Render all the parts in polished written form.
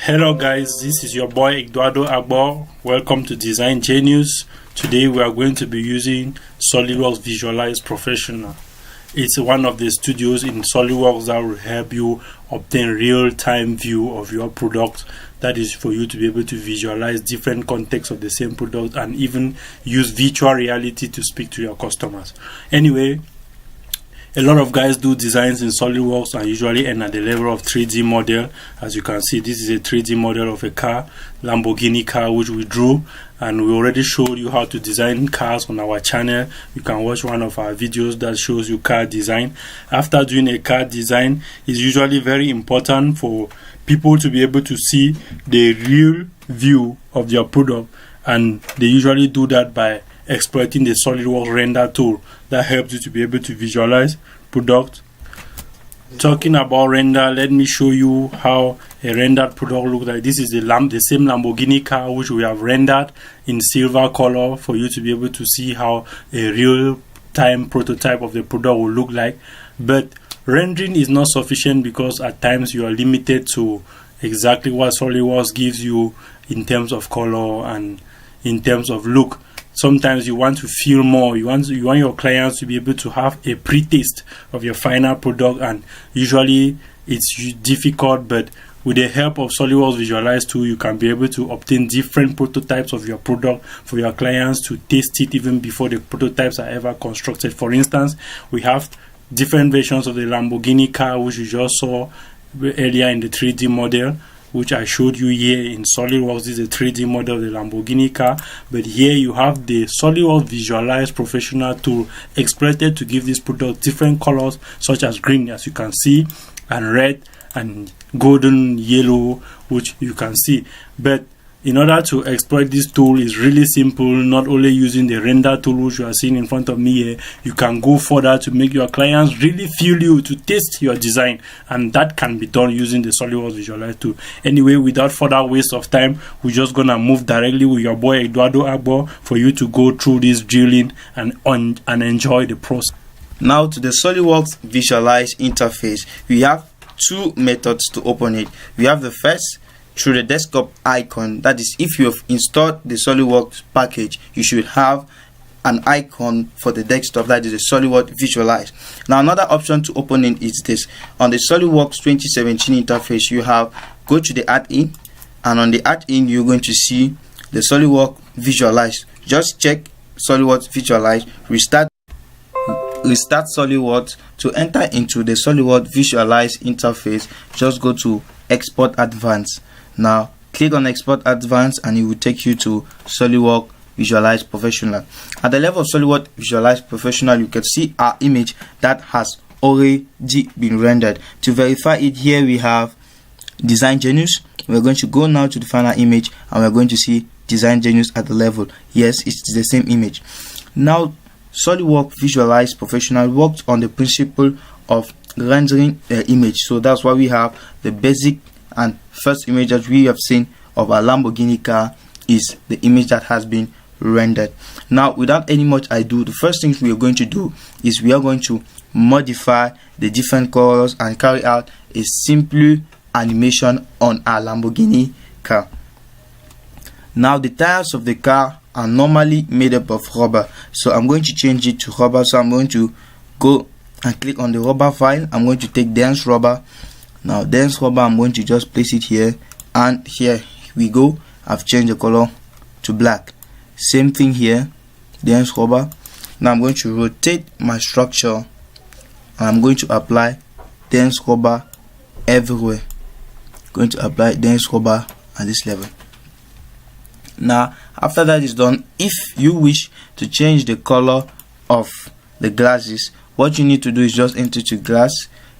Hello guys, this is your boy Eduardo Agbo. Welcome to Design Genius. Today we are going to be using SOLIDWORKS Visualize Professional. It's one of the studios in SOLIDWORKS that will help you obtain real-time view of your product. That is for you to be able to visualize different contexts of the same product and even use virtual reality to speak to your customers. Anyway, a lot of guys do designs in SOLIDWORKS and usually end at the level of 3D model. As you can see, this is a 3D model of a car, Lamborghini car, which we drew, and we already showed you how to design cars on our channel. You can watch one of our videos that shows you car design. After doing a car design, it's usually very important for people to be able to see the real view of their product, and they usually do that by exploiting the SOLIDWORKS render tool that helps you to be able to visualize product. Talking about render, let me show you how a rendered product looks like. This is the same Lamborghini car which we have rendered in silver color for you to be able to see how a real-time prototype of the product will look like. But rendering is not sufficient because at times you are limited to exactly what SOLIDWORKS gives you in terms of color and in terms of look. Sometimes you want to feel more. You want your clients to be able to have a pre-taste of your final product, and usually it's difficult, but with the help of SOLIDWORKS Visualize tool, you can be able to obtain different prototypes of your product for your clients to taste it even before the prototypes are ever constructed. For instance, we have different versions of the Lamborghini car which you just saw earlier in the 3D model, which I showed you here in SOLIDWORKS. This is a 3D model of the Lamborghini car, but here you have the SOLIDWORKS Visualize Professional tool exploited to give this product different colors such as green, as you can see, and red and golden yellow, which you can see. But in order to exploit this tool is really simple. Not only using the render tool which you are seeing in front of me here, you can go further to make your clients really feel you, to taste your design, and that can be done using the SOLIDWORKS Visualize tool. Anyway, without further waste of time, we're just gonna move directly with your boy Eduardo Agbo for you to go through this drilling and enjoy the process. Now to the SOLIDWORKS Visualize interface, we have two methods to open it. We have the first through the desktop icon. That is, if you have installed the SOLIDWORKS package, you should have an icon for the desktop, that is the SOLIDWORKS Visualize. Now another option to open it is this. On the SOLIDWORKS 2017 interface, you have go to the add-in, and on the add-in you're going to see the SOLIDWORKS Visualize. Just check SOLIDWORKS Visualize, restart SOLIDWORKS. To enter into the SOLIDWORKS Visualize interface, just go to Export Advanced. Now click on Export Advanced and it will take you to SOLIDWORKS Visualize Professional. At the level of SOLIDWORKS Visualize Professional, you can see our image that has already been rendered. To verify it, here we have Design Genius. We're going to go now to the final image and we're going to see Design Genius at the level. Yes, it's the same image. Now SOLIDWORKS Visualize Professional works on the principle of rendering image. So that's why we have the basic and first image that we have seen of our Lamborghini car is the image that has been rendered. Now without any much ado, the first thing we are going to do is we are going to modify the different colors and carry out a simple animation on our Lamborghini car. Now the tires of the car are normally made up of rubber, so I'm going to change it to rubber. So I'm going to go and click on the rubber file. I'm going to take dense rubber. Now dense rubber, I'm going to just place it here, and here we go. I've changed the color to black. Same thing here, dense rubber. Now I'm going to rotate my structure and I'm going to apply dense rubber everywhere. Going to apply dense rubber at this level. Now after that is done, if you wish to change the color of the glasses, what you need to do is just enter to glass,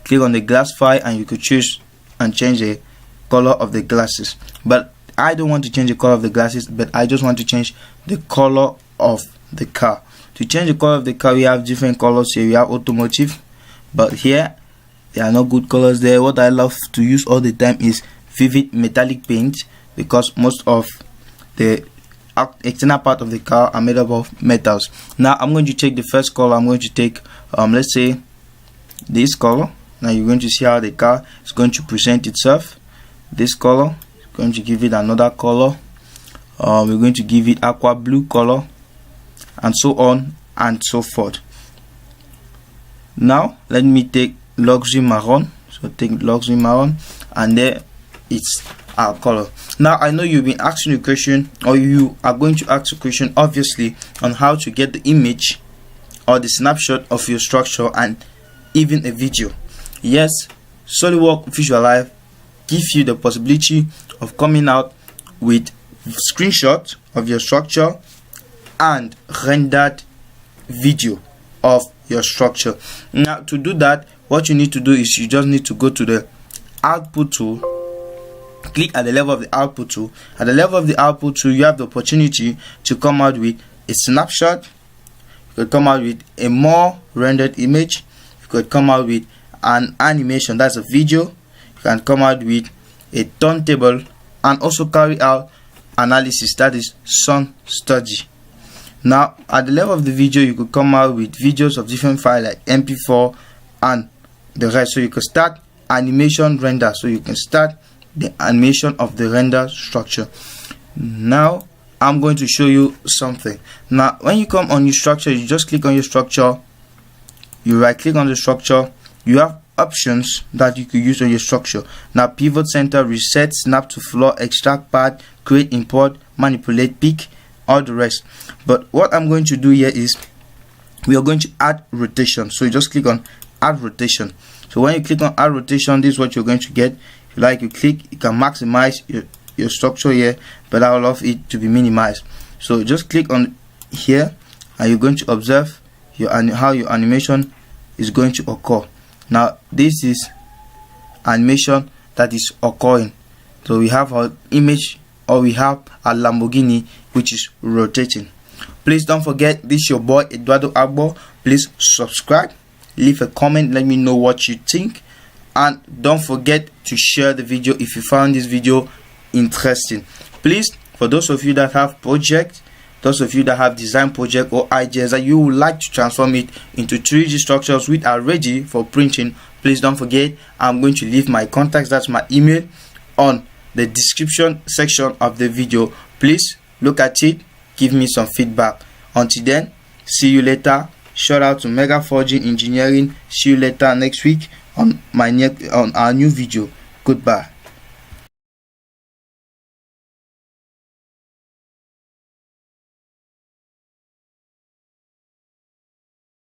click on the glass file, and you could choose and change the color of the glasses. But I don't want to change the color of the glasses, but I just want to change the color of the car. To change the color of the car, we have different colors here. We have automotive, but here there are no good colors there. What I love to use all the time is vivid metallic paint, because most of the external part of the car are made up of metals. Now I'm going to take the first color. I'm going to take let's say this color. Now you're going to see how the car is going to present itself. This color, Going to give it another color. We're going to give it aqua blue color, and so on and so forth. Now let me take luxury maroon. So take luxury maroon, and there it's our color. Now I know you've been asking a question, or you are going to ask a question obviously, on how to get the image or the snapshot of your structure and even a video. Yes, SOLIDWORKS VISUALISE gives you the possibility of coming out with screenshot of your structure and rendered video of your structure. Now to do that, what you need to do is you just need to go to the output tool, click at the level of the output tool. At the level of the output tool, you have the opportunity to come out with a snapshot. You could come out with a more rendered image. You could come out with an animation, that's a video. You can come out with a turntable, and also carry out analysis, that is sound study. Now at the level of the video, you could come out with videos of different files like MP4 and the rest. So you could start animation render, so you can start the animation of the render structure. Now I'm going to show you something. Now when you come on your structure, you just click on your structure, you right click on the structure, you have options that you could use on your structure. Now pivot center, reset, snap to floor, extract path, create, import, manipulate, pick, all the rest. But what I'm going to do here is we are going to add rotation. So you just click on add rotation. So when you click on add rotation, this is what you're going to get. If you like, you click, you can maximize your structure here, but I love it to be minimized. So just click on here, and you're going to observe how your animation is going to occur. Now this is animation that is occurring. So we have our image, or we have a Lamborghini which is rotating. Please don't forget, this is your boy Eduardo Agbo. Please subscribe, leave a comment, let me know what you think, and don't forget to share the video if you found this video interesting. Please, for those of you that have projects, those of you that have design project or ideas that you would like to transform it into 3D structures which are ready for printing, please don't forget, I'm going to leave my contacts, that's my email, on the description section of the video. Please look at it, give me some feedback. Until then, see you later. Shout out to Mega Forging Engineering. See you later next week on our new video. Goodbye.